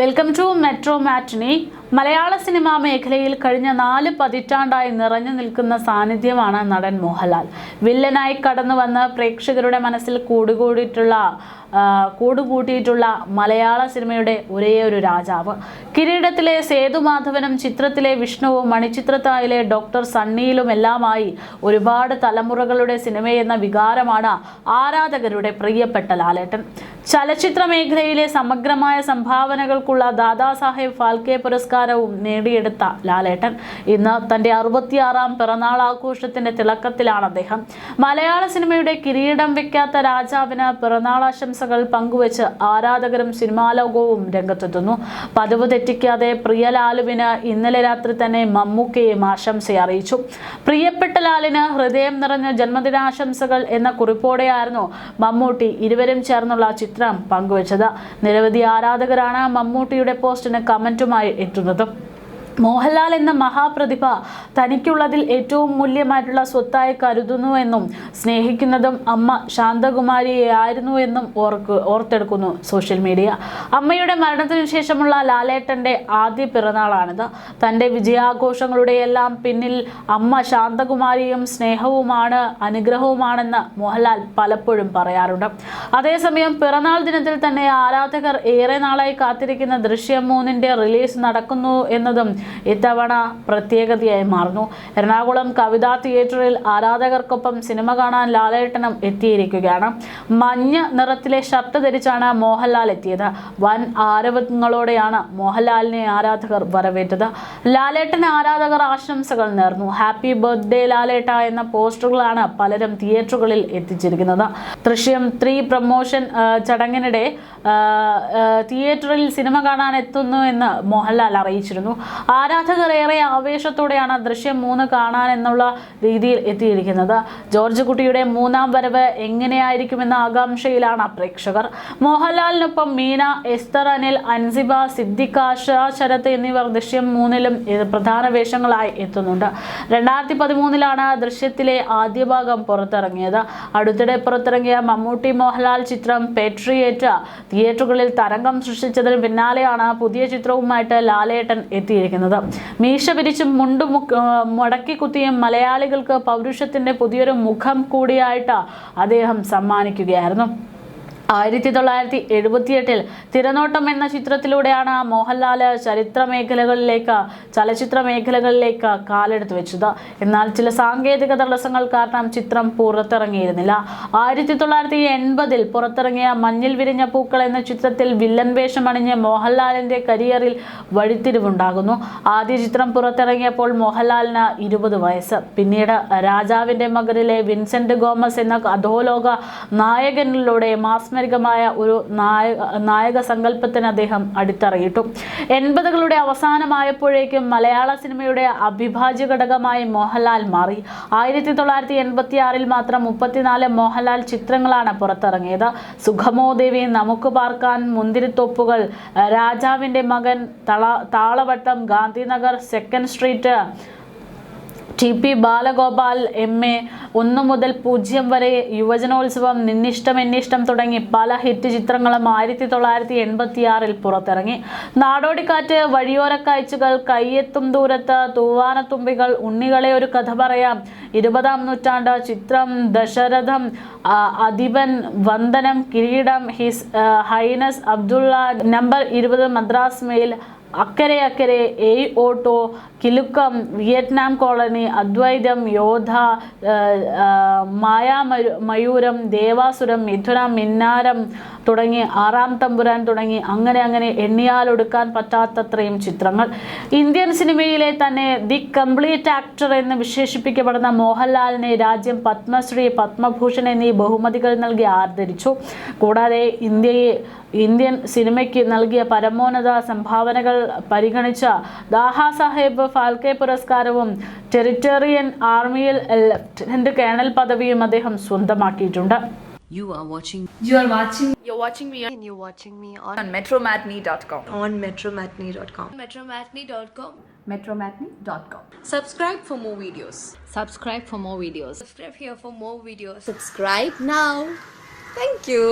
Welcome to metro matinee. Malayala cinema മേഖലയിൽ കഴിഞ്ഞ 4 പതിറ്റാണ്ടായി നിറഞ്ഞു നിൽക്കുന്ന സാന്നിധ്യമാണ് നടൻ മോഹൻലാൽ. വില്ലനായി കടന്നു വന്ന് പ്രേക്ഷകരുടെ മനസ്സിൽ കൂടുകൂട്ടിയിട്ടുള്ള മലയാള സിനിമയുടെ ഒരേ ഒരു രാജാവ്. കിരീടത്തിലെ സേതുമാധവനും ചിത്രത്തിലെ വിഷ്ണുവും മണിച്ചിത്രത്താഴിലെ ഡോക്ടർ സണ്ണിയിലുമെല്ലാമായി ഒരുപാട് തലമുറകളുടെ സിനിമയെന്ന വികാരമാണ് ആരാധകരുടെ പ്രിയപ്പെട്ട ലാലേട്ടൻ. ചലച്ചിത്ര മേഖലയിലെ സമഗ്രമായ സംഭാവനകൾക്കുള്ള ദാദാസാഹേബ് ഫാൽക്കെ പുരസ്കാരവും നേടിയെടുത്ത ലാലേട്ടൻ ഇന്ന് തന്റെ 66ാം പിറന്നാൾ ആഘോഷത്തിന്റെ തിളക്കത്തിലാണ് അദ്ദേഹം. മലയാള സിനിമയുടെ കിരീടം വെക്കാത്ത രാജാവിന് പിറന്നാളാശംസകൾ പങ്കുവച്ച് ആരാധകരും സിനിമാ ലോകവും രംഗത്തെത്തുന്നു. പതിവ് തെറ്റിക്കാതെ പ്രിയ ലാലുവിന് ഇന്നലെ രാത്രി തന്നെ മമ്മൂക്കയും ആശംസ അറിയിച്ചു. പ്രിയപ്പെട്ട ലാലിന് ഹൃദയം നിറഞ്ഞ ജന്മദിനാശംസകൾ എന്ന കുറിപ്പോടെയായിരുന്നു മമ്മൂട്ടി ഇരുവരും ചേർന്നുള്ള ചിത്രം പങ്കുവച്ചത്. നിരവധി ആരാധകരാണ് മമ്മൂട്ടിയുടെ പോസ്റ്റിന് കമന്റുമായി എത്തുന്നത്. മോഹൻലാൽ എന്ന മഹാപ്രതിഭ തനിക്കുള്ളതിൽ ഏറ്റവും മൂല്യമായിട്ടുള്ള സ്വത്തായി കരുതുന്നുവെന്നും സ്നേഹിക്കുന്നതും അമ്മ ശാന്തകുമാരിയെ ആയിരുന്നു എന്നും ഓർത്തെടുക്കുന്നു സോഷ്യൽ മീഡിയ. അമ്മയുടെ മരണത്തിനു ശേഷമുള്ള ലാലേട്ടന്റെ ആദ്യ പിറന്നാളാണിത്. തൻ്റെ വിജയാഘോഷങ്ങളുടെ എല്ലാം പിന്നിൽ അമ്മ ശാന്തകുമാരിയും സ്നേഹവുമാണ്, അനുഗ്രഹവുമാണെന്ന് മോഹൻലാൽ പലപ്പോഴും പറയാറുണ്ട്. അതേസമയം പിറന്നാൾ ദിനത്തിൽ തന്നെ ആരാധകർ ഏറെ നാളായി കാത്തിരിക്കുന്ന ദൃശ്യം 3ന്റെ റിലീസ് നടക്കുന്നു എന്നതും ഇത്തവണ പ്രത്യേകതയായി മാറുന്നു. എറണാകുളം കവിതാ തിയേറ്ററിൽ ആരാധകർക്കൊപ്പം സിനിമ കാണാൻ ലാലേട്ടനും എത്തിയിരിക്കുകയാണ്. മഞ്ഞ നിറത്തിലെ ഷർട്ട് ധരിച്ചാണ് മോഹൻലാൽ എത്തിയത്. വൻ ആരവങ്ങളോടെയാണ് മോഹൻലാലിനെ ആരാധകർ വരവേറ്റത്. ലാലേട്ടന് ആരാധകർ ആശംസകൾ നേർന്നു. ഹാപ്പി ബർത്ത്ഡേ ലാലേട്ട എന്ന പോസ്റ്ററുകളാണ് പലരും തിയേറ്ററുകളിൽ എത്തിച്ചിരിക്കുന്നത്. ദൃശ്യം 3 പ്രമോഷൻ ചടങ്ങിനിടെ തിയേറ്ററിൽ സിനിമ കാണാൻ എത്തുന്നു എന്ന് മോഹൻലാൽ അറിയിച്ചിരുന്നു. ആരാധകർ ഏറെ ആവേശത്തോടെയാണ് ദൃശ്യം 3 കാണാൻ എന്നുള്ള രീതിയിൽ എത്തിയിരിക്കുന്നത്. ജോർജ് കുട്ടിയുടെ 3ാം വരവ് എങ്ങനെയായിരിക്കുമെന്ന ആകാംക്ഷയിലാണ് പ്രേക്ഷകർ. മോഹൻലാലിനൊപ്പം മീന, എസ്തർ അനിൽ, അൻസിബ, സിദ്ദിഖ്, ശരത് എന്നിവർ ദൃശ്യം 3ലും പ്രധാന വേഷങ്ങളായി എത്തുന്നുണ്ട്. 2013ലാണ് ദൃശ്യത്തിലെ ആദ്യ ഭാഗം പുറത്തിറങ്ങിയത്. അടുത്തിടെ പുറത്തിറങ്ങിയ മമ്മൂട്ടി മോഹൻലാൽ ചിത്രം പേട്രിയേറ്റ് തിയേറ്ററുകളിൽ തരംഗം സൃഷ്ടിച്ചതിന് പിന്നാലെയാണ് പുതിയ ചിത്രവുമായിട്ട് ലാലേട്ടൻ എത്തിയിരിക്കുന്നത്. മീശ പിരിച്ചും മുണ്ടു മടക്കി കുത്തിയും മലയാളികൾക്ക് പൗരുഷത്തിന്റെ പുതിയൊരു മുഖം കൂടിയായിട്ട് അദ്ദേഹം സമ്മാനിക്കുകയായിരുന്നു. 1978 തിരനോട്ടം എന്ന ചിത്രത്തിലൂടെയാണ് മോഹൻലാൽ ചലച്ചിത്ര മേഖലകളിലേക്ക് കാലെടുത്ത് വെച്ചത്. എന്നാൽ ചില സാങ്കേതിക തടസ്സങ്ങൾ കാരണം ചിത്രം പുറത്തിറങ്ങിയിരുന്നില്ല. 1980 പുറത്തിറങ്ങിയ മഞ്ഞിൽ വിരിഞ്ഞ പൂക്കൾ എന്ന ചിത്രത്തിൽ വില്ലൻ വേഷമണിഞ്ഞ് മോഹൻലാലിന്റെ കരിയറിൽ വഴിത്തിരിവുണ്ടാകുന്നു. ആദ്യ ചിത്രം പുറത്തിറങ്ങിയപ്പോൾ മോഹൻലാലിന് 20 വയസ്സ്. പിന്നീട് രാജാവിന്റെ മകനിലെ വിൻസെന്റ് ഗോമസ് എന്ന അധോലോക നായകനിലൂടെ മാസ്മരികമായ ഒരു നായക സങ്കല്പത്തിന് അദ്ദേഹം അടിത്തറയിട്ടു. 80കളുടെ അവസാനമായപ്പോഴേക്കും മലയാള സിനിമയുടെ അവിഭാജ്യ ഘടകമായി മോഹൻലാൽ മാറി. 1986 മാത്രം 34 മോഹൻലാൽ ചിത്രങ്ങളാണ് പുറത്തിറങ്ങിയത്. സുഖമോ ദേവി, നമുക്ക് പാർക്കാൻ, Munthirithoppukal, Rajavinte Makan, Thalavattam, Gandhinagar, second street, TP Balagopal, MA, 1 മുതൽ 0 വരെ, യുവജനോത്സവം, നിന്നിഷ്ടം എന്നിഷ്ടം തുടങ്ങി പല ഹിറ്റ് ചിത്രങ്ങളും 1986 പുറത്തിറങ്ങി. നാടോടിക്കാറ്റ്, വഴിയോരക്കാഴ്ചകൾ, കയ്യെത്തും ദൂരത്ത്, തൂവാനത്തുമ്പികൾ, ഉണ്ണികളെ ഒരു കഥ പറയാം, 20ാം നൂറ്റാണ്ട്, ചിത്രം, Dasharatham, Adhipan, Vandanam, Kireedam, his highness Abdullah, number 20, Madras mail, Akkare Akkare, auto, Kilukkam, Vietnam colony, അദ്വൈതം, യോധ, മയൂരം, ദേവാസുരം, മിഥുനം, മിന്നാരം തുടങ്ങി, 6ാം തമ്പുരാൻ തുടങ്ങി അങ്ങനെ എണ്ണിയാലൊടുക്കാൻ പറ്റാത്തത്രയും ചിത്രങ്ങൾ. ഇന്ത്യൻ സിനിമയിലെ തന്നെ ദി കംപ്ലീറ്റ് ആക്ടർ എന്ന് വിശേഷിപ്പിക്കപ്പെടുന്ന മോഹൻലാലിനെ രാജ്യം പത്മശ്രീ, പത്മഭൂഷൺ എന്നീ ബഹുമതികൾ നൽകി ആദരിച്ചു. കൂടാതെ ഇന്ത്യൻ സിനിമയ്ക്ക് നൽകിയ പരമോന്നത സംഭാവനകൾ പരിഗണിച്ച ദാദാസാഹേബ് ഫാൽക്കെ പുരസ്കാരവും ടെറിറ്റോറിയൻ ആർമിയിൽ ലഫ്റ്റനന്റ് കേണൽ പദവിയും അദ്ദേഹം സ്വന്തമാക്കിയിട്ടുണ്ട്. You're watching me on metromatney.com. metromatney.com. metromatney.com. Subscribe for more videos. Subscribe here for more videos. Subscribe here for more videos. Subscribe now. Thank you.